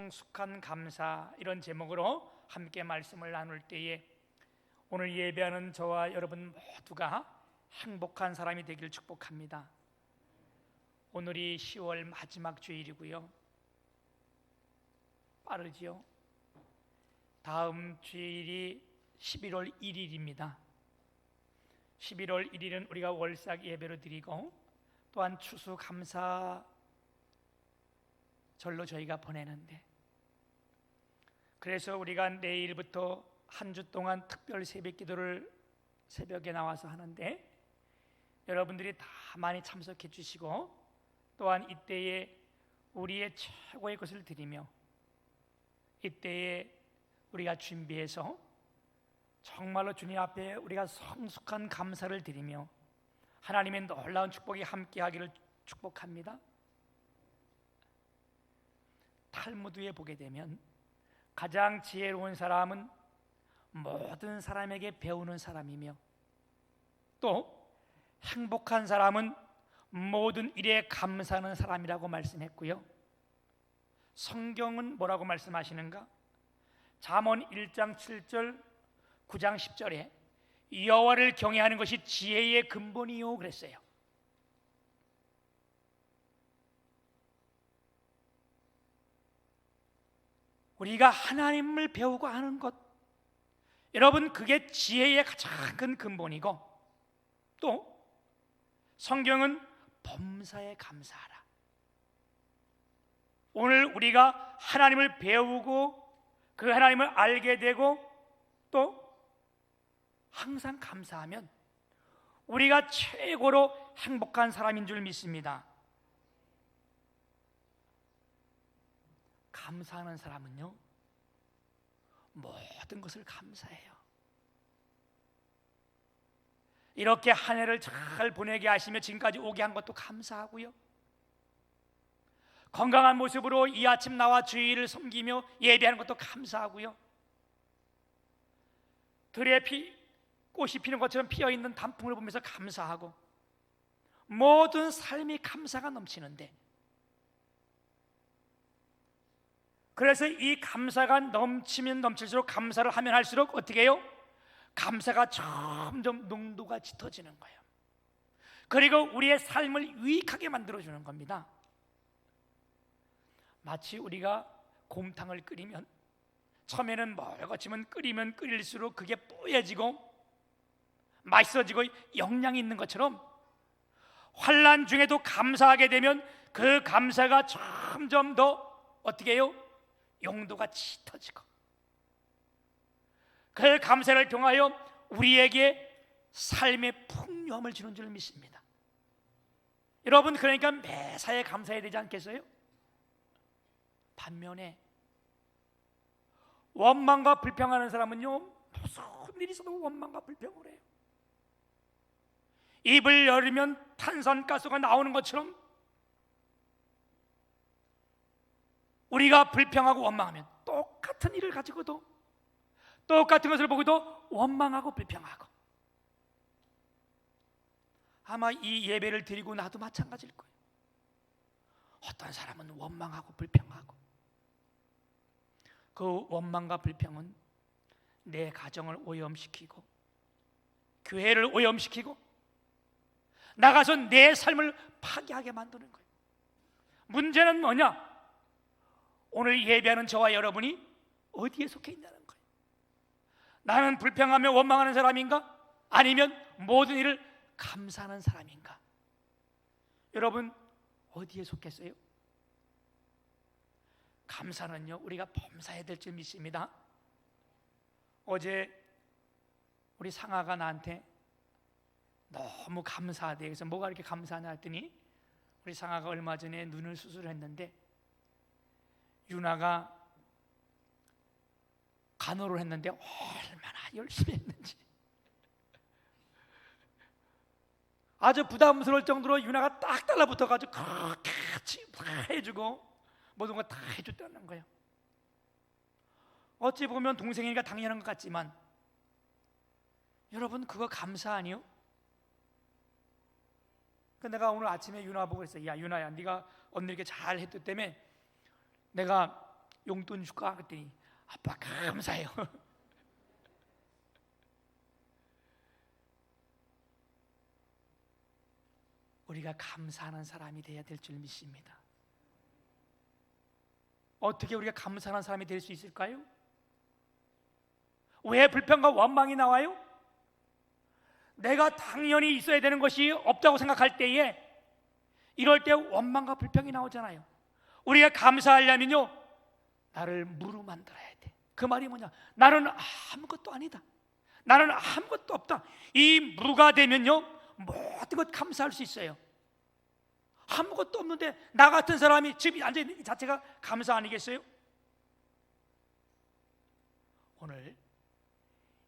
성숙한 감사, 이런 제목으로 함께 말씀을 나눌 때에 오늘 예배하는 저와 여러분 모두가 행복한 사람이 되기를 축복합니다. 오늘이 10월 마지막 주일이고요. 빠르지요? 다음 주일이 11월 1일입니다. 11월 1일은 우리가 월삭 예배로 드리고 또한 추수감사 절로 저희가 보내는데, 그래서 우리가 내일부터 한 주 동안 특별 새벽 기도를 새벽에 나와서 하는데, 여러분들이 다 많이 참석해 주시고 또한 이때에 우리의 최고의 것을 드리며 이때에 우리가 준비해서 정말로 주님 앞에 우리가 성숙한 감사를 드리며 하나님의 놀라운 축복이 함께하기를 축복합니다. 탈무드에 보게 되면 가장 지혜로운 사람은 모든 사람에게 배우는 사람이며 또 행복한 사람은 모든 일에 감사하는 사람이라고 말씀했고요. 성경은 뭐라고 말씀하시는가? 잠언 1장 7절 9장 10절에 여호와를 경외하는 것이 지혜의 근본이요 그랬어요. 우리가 하나님을 배우고 하는 것, 여러분, 그게 지혜의 가장 큰 근본이고, 또 성경은 범사에 감사하라. 오늘 우리가 하나님을 배우고 그 하나님을 알게 되고 또 항상 감사하면 우리가 최고로 행복한 사람인 줄 믿습니다. 감사하는 사람은요, 모든 것을 감사해요. 이렇게 한 해를 잘 보내게 하시며 지금까지 오게 한 것도 감사하고요, 건강한 모습으로 이 아침 나와 주일을 섬기며 예배하는 것도 감사하고요, 들에 꽃이 피는 것처럼 피어있는 단풍을 보면서 감사하고, 모든 삶이 감사가 넘치는데, 그래서 이 감사가 넘치면 넘칠수록 감사를 하면 할수록 어떻게 해요? 감사가 점점 농도가 짙어지는 거예요. 그리고 우리의 삶을 유익하게 만들어주는 겁니다. 마치 우리가 곰탕을 끓이면 처음에는 멀거치면 끓이면 끓일수록 그게 뽀얘지고 맛있어지고 영양이 있는 것처럼 환난 중에도 감사하게 되면 그 감사가 점점 더 어떻게 해요? 용도가 짙어지고 그 감사를 통하여 우리에게 삶의 풍요함을 주는 줄 믿습니다. 여러분, 그러니까 매사에 감사해야 되지 않겠어요? 반면에 원망과 불평하는 사람은요, 무슨 일이 있어도 원망과 불평을 해요. 입을 열으면 탄산가스가 나오는 것처럼 우리가 불평하고 원망하면 똑같은 일을 가지고도 똑같은 것을 보고도 원망하고 불평하고, 아마 이 예배를 드리고 나도 마찬가지일 거예요. 어떤 사람은 원망하고 불평하고, 그 원망과 불평은 내 가정을 오염시키고 교회를 오염시키고 나가서 내 삶을 파괴하게 만드는 거예요. 문제는 뭐냐? 오늘 예배하는 저와 여러분이 어디에 속해 있냐는 거예요. 나는 불평하며 원망하는 사람인가? 아니면 모든 일을 감사하는 사람인가? 여러분, 어디에 속했어요? 감사는요, 우리가 범사해야 될 줄 믿습니다. 어제 우리 상아가 나한테 너무 감사하대. 그래서 뭐가 이렇게 감사하냐 했더니, 우리 상아가 얼마 전에 눈을 수술했는데 유나가 간호를 했는데 얼마나 열심히 했는지 아주 부담스러울 정도로 유나가 딱 달라붙어가지고 같이 다 해주고 모든 거 다 해줬다는 거예요. 어찌 보면 동생이니까 당연한 것 같지만 여러분, 그거 감사 아니요? 내가 오늘 아침에 유나 보고 그랬어요. 야, 유나야, 네가 언니 이렇게 잘 했기 때문에 내가 용돈 줄까? 그랬더니 아빠 감사해요. 우리가 감사하는 사람이 되어야 될 줄 믿습니다. 어떻게 우리가 감사하는 사람이 될 수 있을까요? 왜 불평과 원망이 나와요? 내가 당연히 있어야 되는 것이 없다고 생각할 때에, 이럴 때 원망과 불평이 나오잖아요. 우리가 감사하려면요, 나를 무로 만들어야 돼. 그 말이 뭐냐? 나는 아무것도 아니다, 나는 아무것도 없다. 이 무가 되면요, 모든 것 감사할 수 있어요. 아무것도 없는데 나 같은 사람이 집에 앉아있는 이 자체가 감사 아니겠어요? 오늘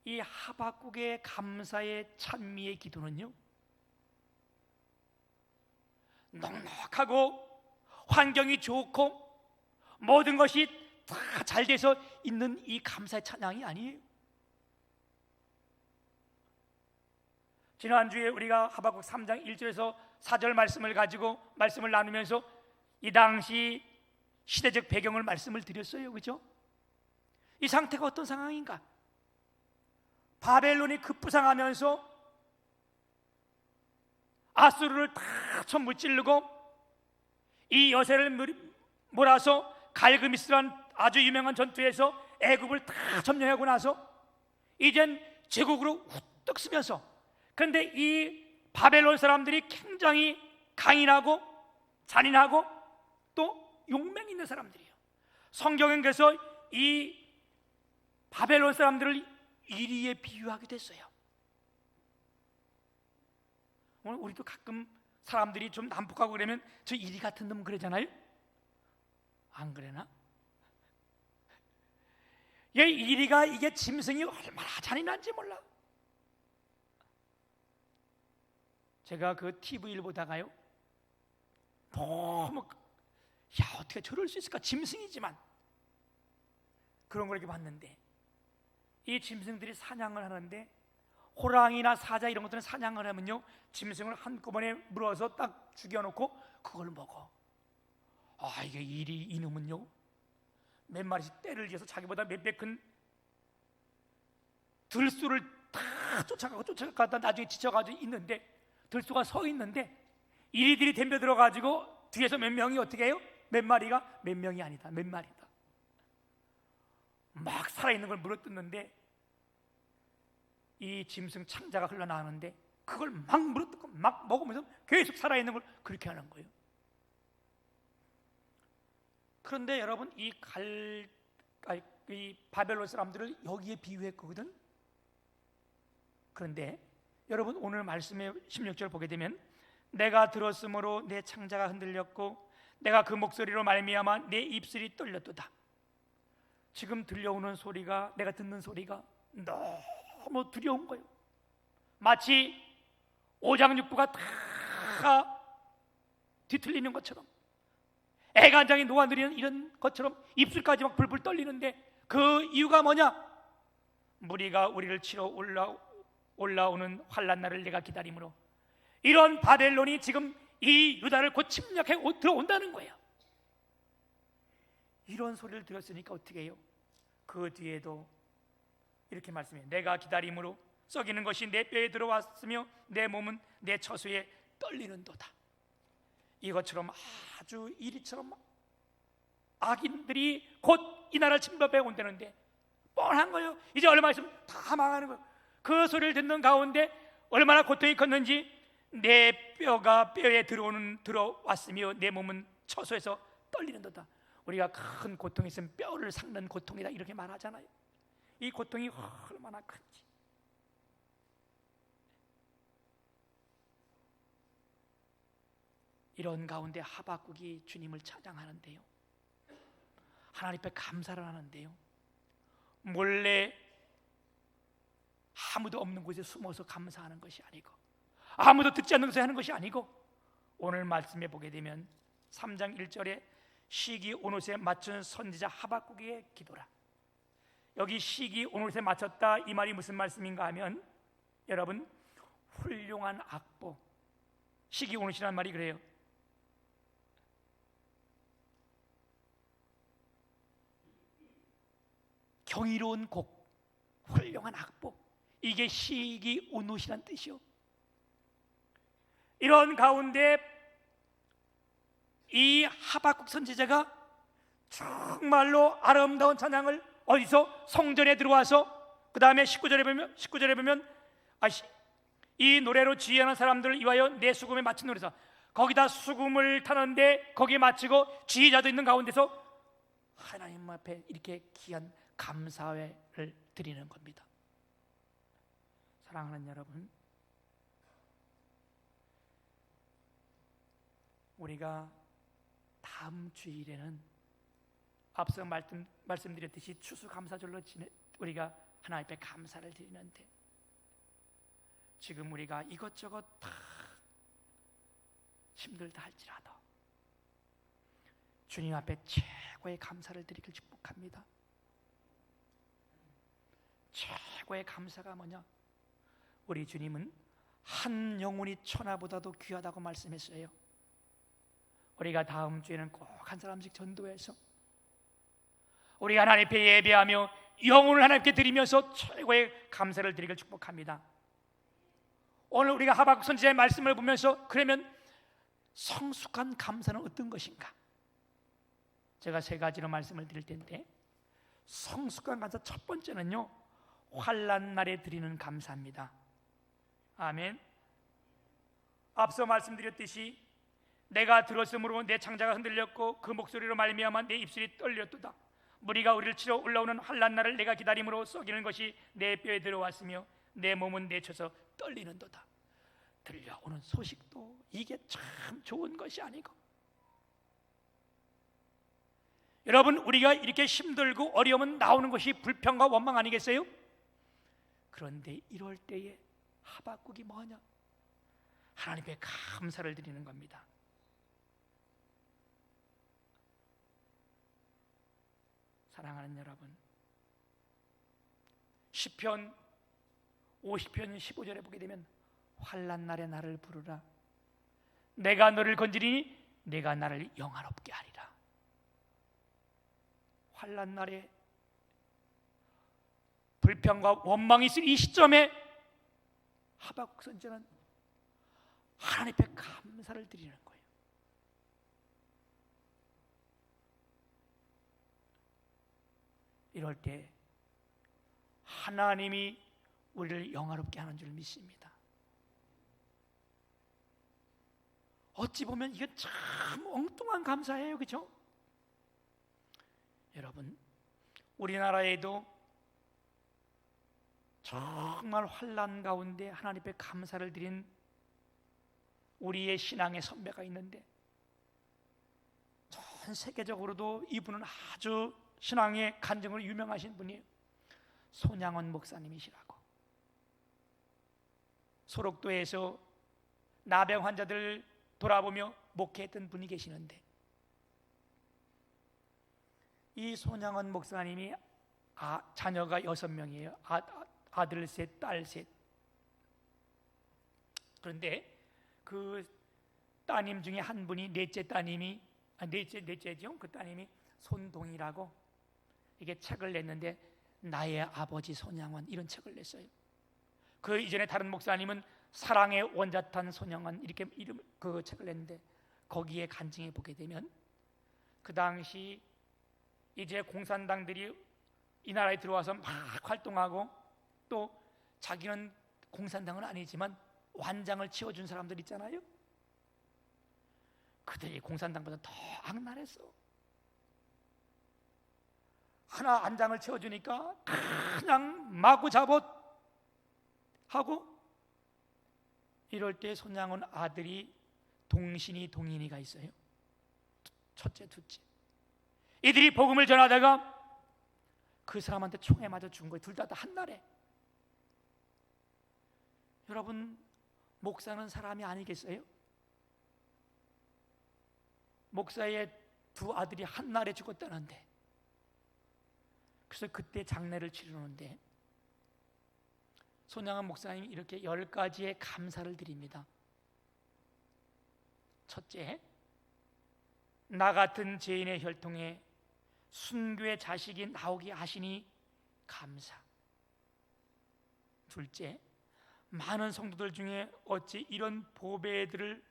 이 하박국의 감사의 찬미의 기도는요, 넉넉하고 환경이 좋고 모든 것이 다 잘 돼서 있는 이 감사의 찬양이 아니에요. 지난주에 우리가 하박국 3장 1절에서 4절 말씀을 가지고 말씀을 나누면서 이 당시 시대적 배경을 말씀을 드렸어요. 그렇죠? 이 상태가 어떤 상황인가? 바벨론이 급부상하면서 아수르를 다 전부 찌르고 이 여세를 몰아서 갈그미스라는 아주 유명한 전투에서 애굽을 다 점령하고 나서 이젠 제국으로 후딱 쓰면서, 그런데 이 바벨론 사람들이 굉장히 강인하고 잔인하고 또 용맹 있는 사람들이에요. 성경은 그래서 이 바벨론 사람들을 이리에 비유하기도 했어요. 오늘 우리도 가끔 사람들이 좀 난폭하고 그러면 저 이리 같은 놈 그러잖아요. 안 그러나? 얘 이리가, 이게 짐승이 얼마나 잔인한지 몰라. 제가 그 TV를 보다가요, 너무 어떻게 저럴 수 있을까? 짐승이지만 그런 걸 이렇게 봤는데, 이 짐승들이 사냥을 하는데, 호랑이나 사자 이런 것들은 사냥을 하면요, 짐승을 한꺼번에 물어서 딱 죽여놓고 그걸 먹어. 이게 이놈은요, 몇 마리씩 떼를 지어서 자기보다 몇 배 큰 들소를 다 쫓아가다 나중에 지쳐가지고 있는데, 들소가 서 있는데 이리들이 덤벼 들어가지고 뒤에서 몇 명이 어떻게 해요? 몇 마리가? 몇 명이 아니다, 몇 마리다. 막 살아있는 걸 물어뜯는데 이 짐승 창자가 흘러나오는데 그걸 막 물어뜯고 막 먹으면서 계속 살아있는 걸 그렇게 하는 거예요. 그런데 여러분, 이 바벨론 사람들을 여기에 비유했거든. 그런데 여러분, 오늘 말씀의 16절 보게 되면, 내가 들었으므로 내 창자가 흔들렸고 내가 그 목소리로 말미암아 내 입술이 떨렸도다. 지금 들려오는 소리가, 내가 듣는 소리가 너무 두려운 거예요. 마치 오장육부가 다 뒤틀리는 것처럼, 애간장이 녹아내리는 이런 것처럼 입술까지 막 불불 떨리는데, 그 이유가 뭐냐? 무리가 우리를 치러 올라오는 환난 날을 내가 기다림으로, 이런 바벨론이 지금 이 유다를 곧 침략해 들어온다는 거예요. 이런 소리를 들었으니까 어떻게 해요? 그 뒤에도 이렇게 말씀해요. 내가 기다림으로 썩이는 것이 내 뼈에 들어왔으며 내 몸은 내 처소에 떨리는도다. 이것처럼 아주 이리처럼 악인들이 곧 이 나라를 침범해 온다는데 뻔한 거예요. 이제 얼마 있으면 다 망하는 거예요. 그 소리를 듣는 가운데 얼마나 고통이 컸는지, 내 뼈가 뼈에 들어왔으며 내 몸은 처소에서 떨리는도다. 우리가 큰 고통이 있으면 뼈를 삭는 고통이다 이렇게 말하잖아요. 이 고통이 얼마나 큰지. 이런 가운데 하박국이 주님을 찬양하는데요, 하나님 앞에 감사를 하는데요, 몰래 아무도 없는 곳에 숨어서 감사하는 것이 아니고, 아무도 듣지 않는 곳에 하는 것이 아니고, 오늘 말씀에 보게 되면 3장 1절에 시기 온옷에 맞춘 선지자 하박국의 기도라. 여기 시기 온옷에 맞췄다, 이 말이 무슨 말씀인가 하면, 여러분, 훌륭한 악보, 시기 온옷이라는 말이 그래요. 경이로운 곡, 훌륭한 악보, 이게 시기 운웃이란 뜻이요. 이런 가운데 이 하박국 선지자가 정말로 아름다운 찬양을 어디서 성전에 들어와서 그 다음에 19절에 보면 이 노래로 지휘하는 사람들을 위하여 내 수금에 마친 노래사, 거기다 수금을 타는데 거기에 마치고 지휘자도 있는 가운데서 하나님 앞에 이렇게 귀한 감사회를 드리는 겁니다. 사랑하는 여러분, 우리가 다음 주일에는 앞서 말씀드렸듯이 추수감사절로 우리가 하나님 앞에 감사를 드리는데, 지금 우리가 이것저것 다 힘들다 할지라도 주님 앞에 최고의 감사를 드리길 축복합니다. 최고의 감사가 뭐냐? 우리 주님은 한 영혼이 천하보다도 귀하다고 말씀했어요. 우리가 다음 주에는 꼭 한 사람씩 전도해서 우리가 하나님 앞에 예배하며 영혼을 하나님께 드리면서 최고의 감사를 드리길 축복합니다. 오늘 우리가 하박국 선지자의 말씀을 보면서 그러면 성숙한 감사는 어떤 것인가? 제가 세 가지로 말씀을 드릴 텐데, 성숙한 감사 첫 번째는요, 환난 날에 드리는 감사입니다. 아멘. 앞서 말씀드렸듯이 내가 들었으므로 내 창자가 흔들렸고 그 목소리로 말미암아 내 입술이 떨렸도다. 무리가 우리를 치러 올라오는 환난 날을 내가 기다림으로 썩이는 것이 내 뼈에 들어왔으며 내 몸은 내쳐서 떨리는도다. 들려오는 소식도 이게 참 좋은 것이 아니고, 여러분, 우리가 이렇게 힘들고 어려움은 나오는 것이 불평과 원망 아니겠어요? 그런데 이럴 때에 하박국이 뭐냐? 하나님께 감사를 드리는 겁니다. 사랑하는 여러분, 시편 50편 15절에 보게 되면 환난 날에 나를 부르라. 내가 너를 건지리니 내가 나를 영화롭게 하리라. 환난 날에 불평과 원망이 있을 이 시점에 하박국 선지자는 하나님 앞에 감사를 드리는 거예요. 이럴 때 하나님이 우리를 영화롭게 하는 줄 믿습니다. 어찌 보면 이게 참 엉뚱한 감사예요, 그렇죠? 여러분, 우리나라에도 정말 환난 가운데 하나님 앞에 감사를 드린 우리의 신앙의 선배가 있는데, 전 세계적으로도 이분은 아주 신앙의 간증으로 유명하신 분이에요. 손양원 목사님이시라고. 소록도에서 나병 환자들 돌아보며 목회했던 분이 계시는데, 이 손양원 목사님이 자녀가 6명이에요. 아들 셋, 딸 셋. 그런데 그 따님 중에 한 분이 넷째죠. 그 따님이 손동이라고 이게 책을 냈는데, 나의 아버지 손양원, 이런 책을 냈어요. 그 이전에 다른 목사님은 사랑의 원자탄 손양원, 이렇게 그 책을 냈는데, 거기에 간증해 보게 되면 그 당시 이제 공산당들이 이 나라에 들어와서 막 활동하고, 또 자기는 공산당은 아니지만 완장을 치워준 사람들 있잖아요. 그들이 공산당보다 더 악랄했어. 하나 안장을 채워주니까 그냥 마구잡옷 하고, 이럴 때 손양원 아들이 동인이가 있어요. 첫째, 둘째. 이들이 복음을 전하다가 그 사람한테 총에 맞아 죽은 거예요. 둘 다 한날에. 여러분, 목사는 사람이 아니겠어요? 목사의 두 아들이 한날에 죽었다는데, 그래서 그때 장례를 치르는데 손양원 목사님이 이렇게 10가지의 감사를 드립니다. 첫째, 나 같은 죄인의 혈통에 순교의 자식이 나오게 하시니 감사. 둘째, 많은 성도들 중에 어찌 이런 보배들을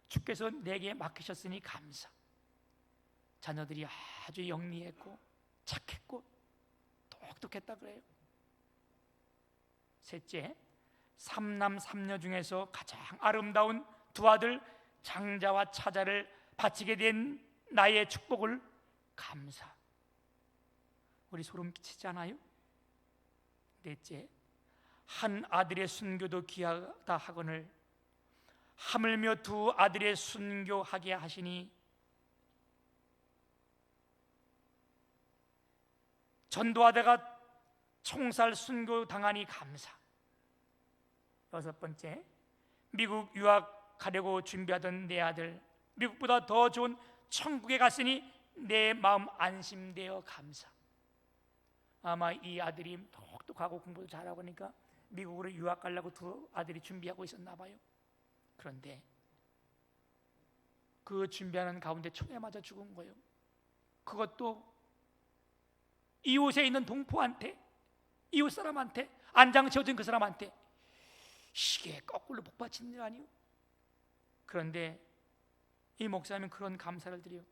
주께서 내게 맡기셨으니 감사. 자녀들이 아주 영리했고 착했고 똑똑했다 그래요. 셋째, 삼남 삼녀 중에서 가장 아름다운 두 아들 장자와 차자를 바치게 된 나의 축복을 감사. 우리 소름 끼치지 않아요? 넷째, 한 아들의 순교도 귀하다 하거늘 하물며 두 아들의 순교하게 하시니 전도하다가 총살 순교 당하니 감사. 여섯 번째, 미국 유학 가려고 준비하던 내 아들 미국보다 더 좋은 천국에 갔으니 내 마음 안심되어 감사. 아마 이 아들이 똑똑하고 공부도 잘하고 하니까 미국으로 유학 가려고 두 아들이 준비하고 있었나 봐요. 그런데 그 준비하는 가운데 총에 맞아 죽은 거예요. 그것도 이웃에 있는 동포한테, 이웃 사람한테, 안장 지어진 그 사람한테. 시계에 거꾸로 복받친 일 아니요? 그런데 이 목사님은 그런 감사를 드려요.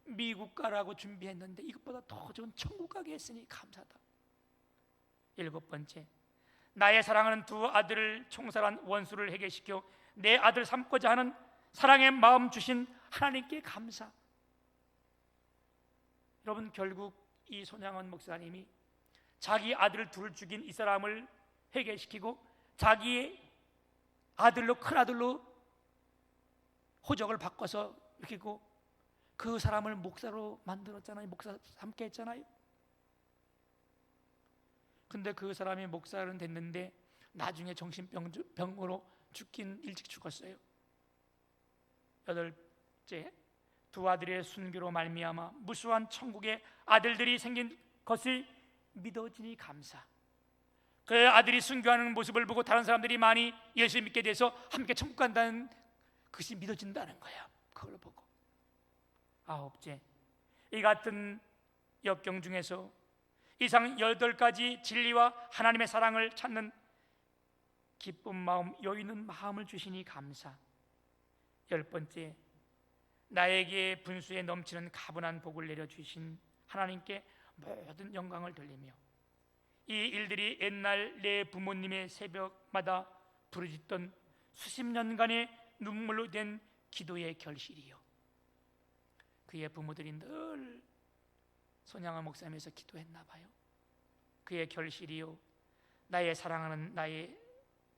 미국 가라고 준비했는데 이것보다 더 좋은 천국 가게 했으니 감사다. 일곱 번째, 나의 사랑하는 두 아들을 총살한 원수를 해결시켜 내 아들 삼고자 하는 사랑의 마음 주신 하나님께 감사. 여러분, 결국 이 손양원 목사님이 자기 아들을 둘 죽인 이 사람을 해결시키고 자기의 아들로, 큰 아들로 호적을 바꿔서 이렇게 그 사람을 목사로 만들었잖아요. 목사 삼게 했잖아요. 근데 그 사람이 목사는 됐는데 나중에 정신병으로 죽긴 일찍 죽었어요. 여덟째, 두 아들의 순교로 말미암아 무수한 천국의 아들들이 생긴 것이 믿어지니 감사. 그 아들이 순교하는 모습을 보고 다른 사람들이 많이 예수 믿게 돼서 함께 천국 간다는 것이 믿어진다는 거예요. 그걸 보고. 아홉째, 이 같은 역경 중에서 이상 8가지 진리와 하나님의 사랑을 찾는 기쁜 마음, 여유 있는 마음을 주시니 감사. 10번째, 나에게 분수에 넘치는 가분한 복을 내려주신 하나님께 모든 영광을 돌리며 이 일들이 옛날 내 부모님의 새벽마다 부르짖던 수십 년간의 눈물로 된 기도의 결실이요, 그의 부모들이 늘 손양원 목사님에서 기도했나 봐요. 그의 결실이요, 나의 사랑하는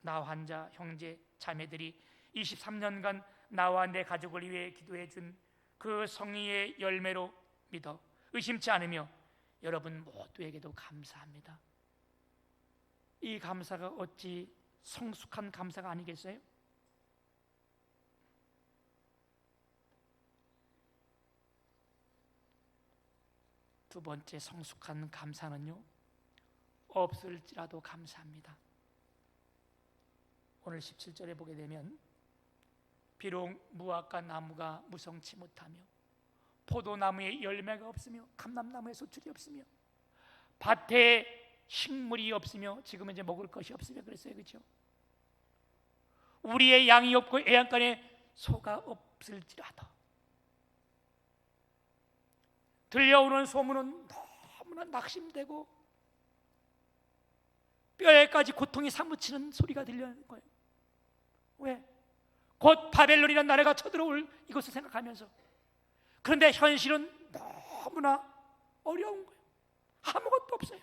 나 환자 형제 자매들이 23년간 나와 내 가족을 위해 기도해 준 그 성의의 열매로 믿어 의심치 않으며 여러분 모두에게도 감사합니다. 이 감사가 어찌 성숙한 감사가 아니겠어요? 두 번째 성숙한 감사는요, 없을지라도 감사합니다. 오늘 17절에 보게 되면 비록 무화과 나무가 무성치 못하며 포도나무에 열매가 없으며 감람나무에 소출이 없으며 밭에 식물이 없으며 지금은 이제 먹을 것이 없으며 그랬어요. 그렇죠? 우리의 양이 없고 애양간에 소가 없을지라도 들려오는 소문은 너무나 낙심되고 뼈에까지 고통이 사무치는 소리가 들려오는 거예요. 왜? 곧 바벨론이라는 나라가 쳐들어올 이것을 생각하면서. 그런데 현실은 너무나 어려운 거예요. 아무것도 없어요.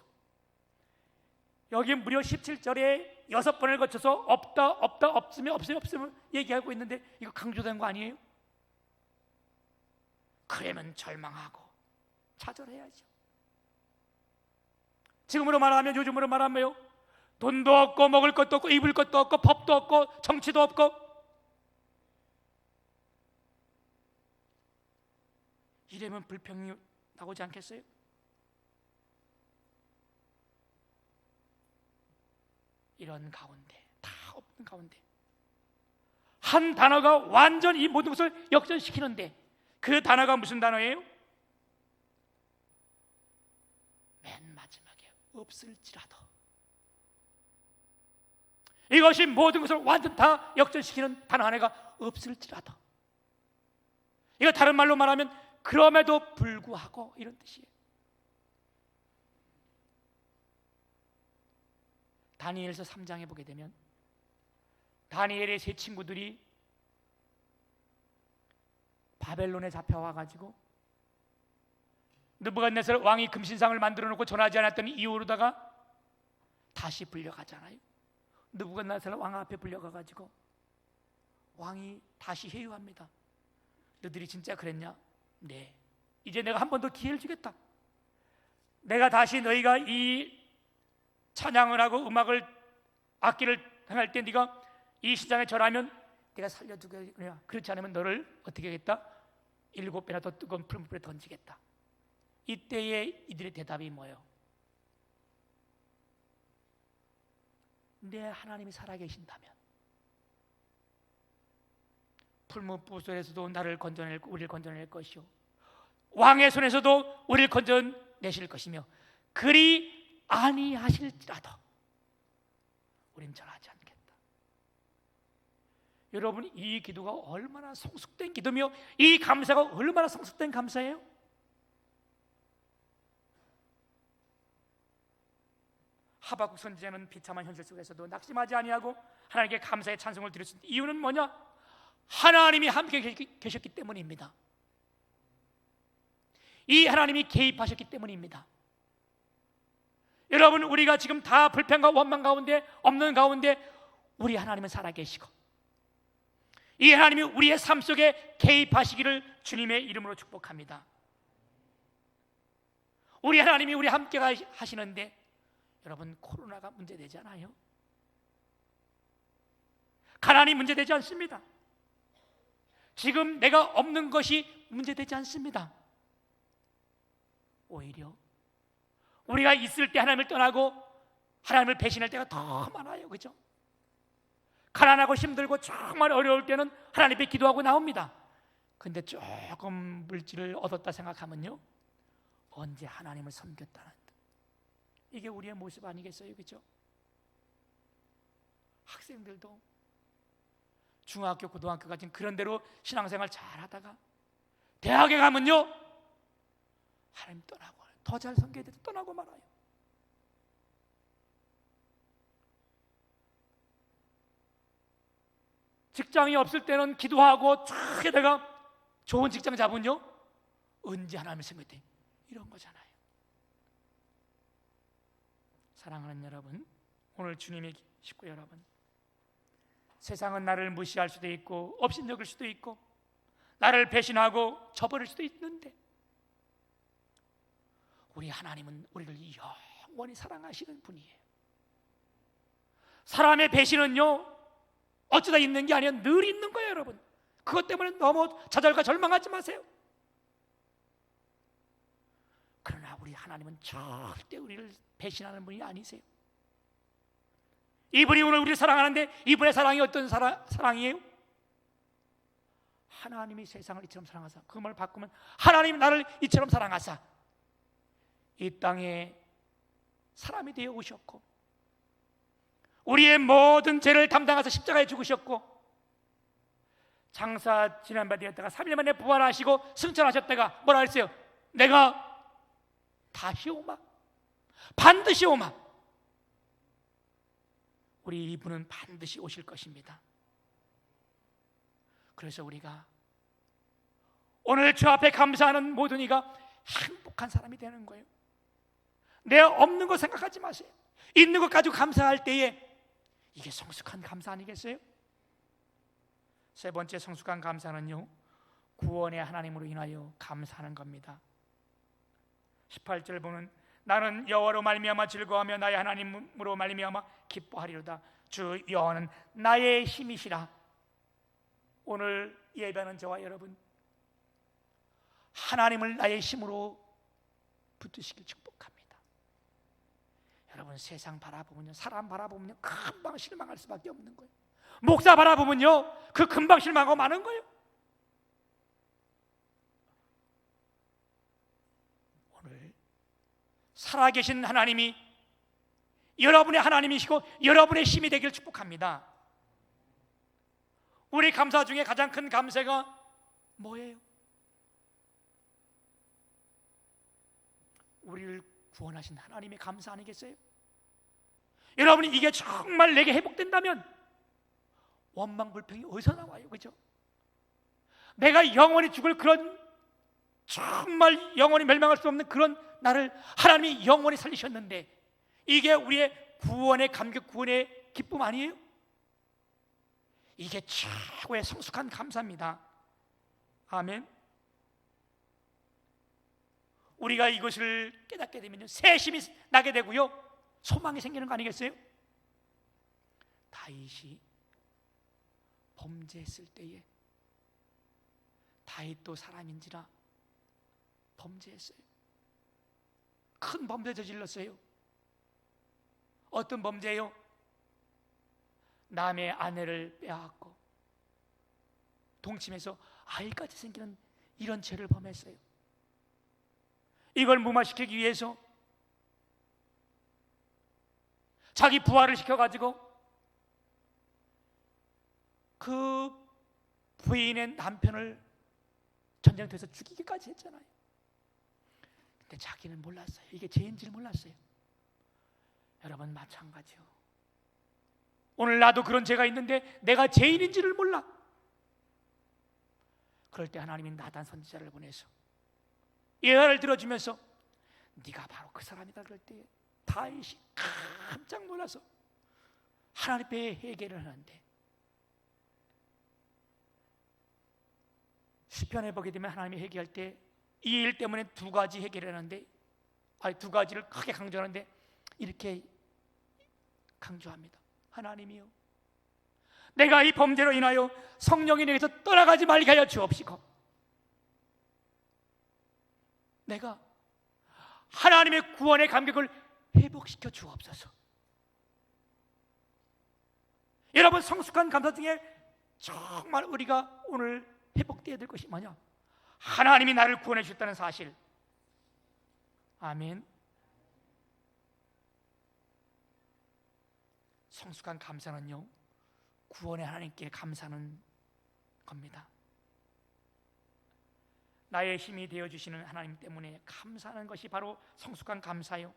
여기 무려 17절에 6번을 거쳐서 없다 없다 없으면 얘기하고 있는데 이거 강조된 거 아니에요? 그러면 절망하고 좌절해야죠. 지금으로 말하면, 요즘으로 말하면요, 돈도 없고 먹을 것도 없고 입을 것도 없고 법도 없고 정치도 없고 이러면 불평이 나오지 않겠어요? 이런 가운데, 다 없는 가운데 한 단어가 완전히 이 모든 것을 역전시키는데 그 단어가 무슨 단어예요? 맨 마지막에 없을지라도, 이것이 모든 것을 완전 다 역전시키는 단 하나가 없을지라도, 이거 다른 말로 말하면 그럼에도 불구하고 이런 뜻이에요. 다니엘서 3장에 보게 되면 다니엘의 세 친구들이 바벨론에 잡혀와가지고 느부갓네살 왕이 금신상을 만들어 놓고 전하지 않았던 이유로다가 다시 불려가잖아요. 느부갓네살 왕 앞에 불려가가지고 왕이 다시 회유합니다. 너희들이 진짜 그랬냐? 네. 이제 내가 한 번 더 기회를 주겠다. 내가 다시 너희가 이 찬양을 하고 음악을 악기를 행할 때 네가 이 시장에 절하면 내가 살려주겠냐? 그렇지 않으면 너를 어떻게 하겠다? 7배나 더 뜨거운 풀무불에 던지겠다. 이때에 이들의 대답이 뭐예요? 내 하나님이 살아계신다면 풀무불에서도 나를 건져낼, 우리를 건져낼 것이요, 왕의 손에서도 우리를 건져내실 것이며, 그리 아니하실지라도 우린 절하지 않겠다. 여러분, 이 기도가 얼마나 성숙된 기도며 이 감사가 얼마나 성숙된 감사예요? 하박국 선지자는 비참한 현실 속에서도 낙심하지 아니하고 하나님께 감사의 찬송을 드렸을 이유는 뭐냐? 하나님이 함께 계셨기 때문입니다. 이 하나님이 개입하셨기 때문입니다. 여러분, 우리가 지금 다 불평과 원망 가운데, 없는 가운데 우리 하나님은 살아계시고 이 하나님이 우리의 삶 속에 개입하시기를 주님의 이름으로 축복합니다. 우리 하나님이 우리 함께 하시는데, 여러분, 코로나가 문제되지 않아요? 가난이 문제되지 않습니다. 지금 내가 없는 것이 문제되지 않습니다. 오히려 우리가 있을 때 하나님을 떠나고 하나님을 배신할 때가 더 많아요. 그죠? 가난하고 힘들고 정말 어려울 때는 하나님 앞에 기도하고 나옵니다. 근데 조금 물질을 얻었다 생각하면요, 언제 하나님을 섬겼다는, 이게 우리의 모습 아니겠어요? 그죠? 학생들도 중학교, 고등학교까지 그런 대로 신앙생활 잘 하다가 대학에 가면요, 하나님 떠나고, 더 잘 섬겨야 돼도 떠나고 말아요. 직장이 없을 때는 기도하고 쫙 해다가 좋은 직장 잡은요, 언제 하나님을 섬겼대? 이런 거잖아요. 사랑하는 여러분, 오늘 주님의 식구 여러분, 세상은 나를 무시할 수도 있고 업신여길 수도 있고 나를 배신하고 저버릴 수도 있는데, 우리 하나님은 우리를 영원히 사랑하시는 분이에요. 사람의 배신은요, 어쩌다 있는 게 아니라 늘 있는 거예요. 여러분, 그것 때문에 너무 좌절과 절망하지 마세요. 그러나 우리 하나님은 절대 우리를 배신하는 분이 아니세요. 이분이 오늘 우리를 사랑하는데, 이분의 사랑이 어떤 사랑이에요? 하나님이 세상을 이처럼 사랑하사, 그 말을 바꾸면 하나님이 나를 이처럼 사랑하사 이 땅에 사람이 되어 오셨고 우리의 모든 죄를 담당하사 십자가에 죽으셨고, 장사 지난 바 되었다가 3일 만에 부활하시고 승천하셨다가 뭐라 했어요? 내가 다시 오마, 반드시 오마. 우리 이분은 반드시 오실 것입니다. 그래서 우리가 오늘 주 앞에 감사하는 모든 이가 행복한 사람이 되는 거예요. 내가 없는 거 생각하지 마세요. 있는 것 가지고 감사할 때에 이게 성숙한 감사 아니겠어요? 세 번째 성숙한 감사는요, 구원의 하나님으로 인하여 감사하는 겁니다. 18절 보면 나는 여호와로 말미암아 즐거워하며 나의 하나님으로 말미암아 기뻐하리로다. 주 여호와는 나의 힘이시라. 오늘 예배하는 저와 여러분, 하나님을 나의 힘으로 붙드시길 축복합니다. 여러분, 세상 바라보면요, 사람 바라보면요, 금방 실망할 수밖에 없는 거예요. 목사 바라보면요, 그 금방 실망하고 마는 거예요. 오늘 살아계신 하나님이 여러분의 하나님이시고 여러분의 힘이 되기를 축복합니다. 우리 감사 중에 가장 큰 감사가 뭐예요? 우리를 구원하신 하나님의 감사 아니겠어요? 여러분이 이게 정말 내게 회복된다면 원망 불평이 어디서 나와요? 그죠? 내가 영원히 죽을 그런, 정말 영원히 멸망할 수 없는 그런 나를 하나님이 영원히 살리셨는데, 이게 우리의 구원의 감격, 구원의 기쁨 아니에요? 이게 최고의 성숙한 감사입니다. 아멘. 우리가 이것을 깨닫게 되면 새 힘이 나게 되고요, 소망이 생기는 거 아니겠어요? 다윗이 범죄했을 때에, 다윗도 사람인지라 범죄했어요. 큰 범죄 저질렀어요. 어떤 범죄요? 남의 아내를 빼앗고 동침해서 아이까지 생기는 이런 죄를 범했어요. 이걸 무마시키기 위해서 자기 부하를 시켜가지고 그 부인의 남편을 전쟁터에서 죽이기까지 했잖아요. 근데 자기는 몰랐어요. 이게 죄인지를 몰랐어요. 여러분 마찬가지요. 오늘 나도 그런 죄가 있는데 내가 죄인인지를 몰라. 그럴 때 하나님이 나단 선지자를 보내서 예언을 들어주면서 네가 바로 그 사람이다. 그럴 때 다윗이 깜짝 놀라서 하나님 앞에 회개를 하는데, 시편에 보게 되면 하나님이 회개할 때 이 일 때문에 두 가지 회개를 하는데, 두 가지를 크게 강조하는데 이렇게 강조합니다. 하나님이요, 내가 이 범죄로 인하여 성령이 내게서 떠나가지 말게 하여 주옵시고, 내가 하나님의 구원의 감격을 회복시켜 주옵소서. 여러분, 성숙한 감사 중에 정말 우리가 오늘 회복되어야 될 것이 뭐냐? 하나님이 나를 구원해 주셨다는 사실. 아멘. 성숙한 감사는요, 구원의 하나님께 감사하는 겁니다. 나의 힘이 되어주시는 하나님 때문에 감사하는 것이 바로 성숙한 감사요.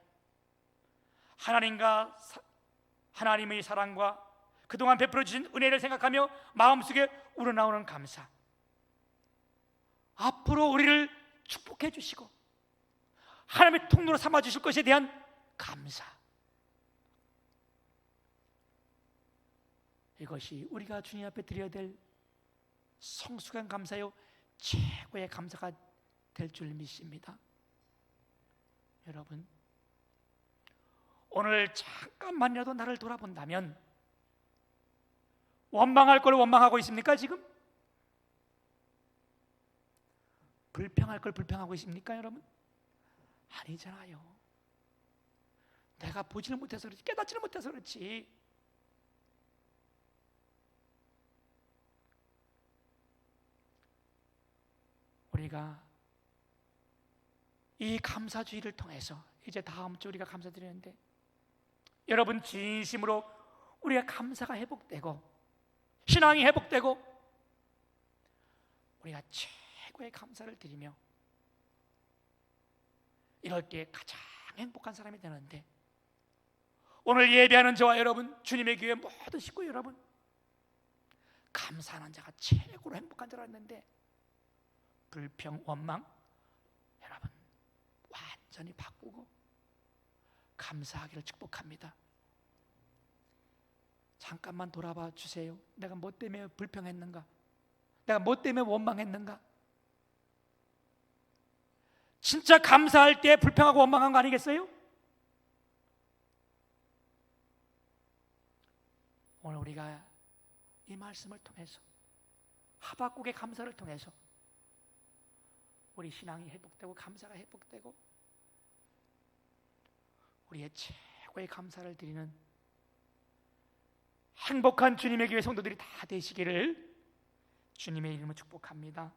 하나님의 사랑과 그동안 베풀어 주신 은혜를 생각하며 마음속에 우러나오는 감사, 앞으로 우리를 축복해 주시고 하나님의 통로로 삼아 주실 것에 대한 감사, 이것이 우리가 주님 앞에 드려야 될 성숙한 감사요, 최고의 감사가 될 줄 믿습니다. 여러분, 오늘 잠깐만이라도 나를 돌아본다면 원망할 걸 원망하고 있습니까? 지금? 불평할 걸 불평하고 있습니까? 여러분? 아니잖아요. 내가 보지를 못해서 그렇지, 깨닫지를 못해서 그렇지. 우리가 이 감사주의를 통해서 이제 다음 주 우리가 감사드리는데, 여러분 진심으로 우리가 감사가 회복되고 신앙이 회복되고 우리가 최고의 감사를 드리며 이럴 때 가장 행복한 사람이 되는데, 오늘 예배하는 저와 여러분, 주님의 교회 모든 식구 여러분, 감사하는 자가 최고로 행복한 자라 했는데, 불평, 원망, 여러분 완전히 바꾸고 감사하기를 축복합니다. 잠깐만 돌아봐 주세요. 내가 뭐 때문에 불평했는가? 내가 뭐 때문에 원망했는가? 진짜 감사할 때 불평하고 원망한 거 아니겠어요? 오늘 우리가 이 말씀을 통해서, 하박국의 감사를 통해서 우리 신앙이 회복되고 감사가 회복되고 우리의 최고의 감사를 드리는 행복한 주님의 교회 성도들이 다 되시기를 주님의 이름으로 축복합니다.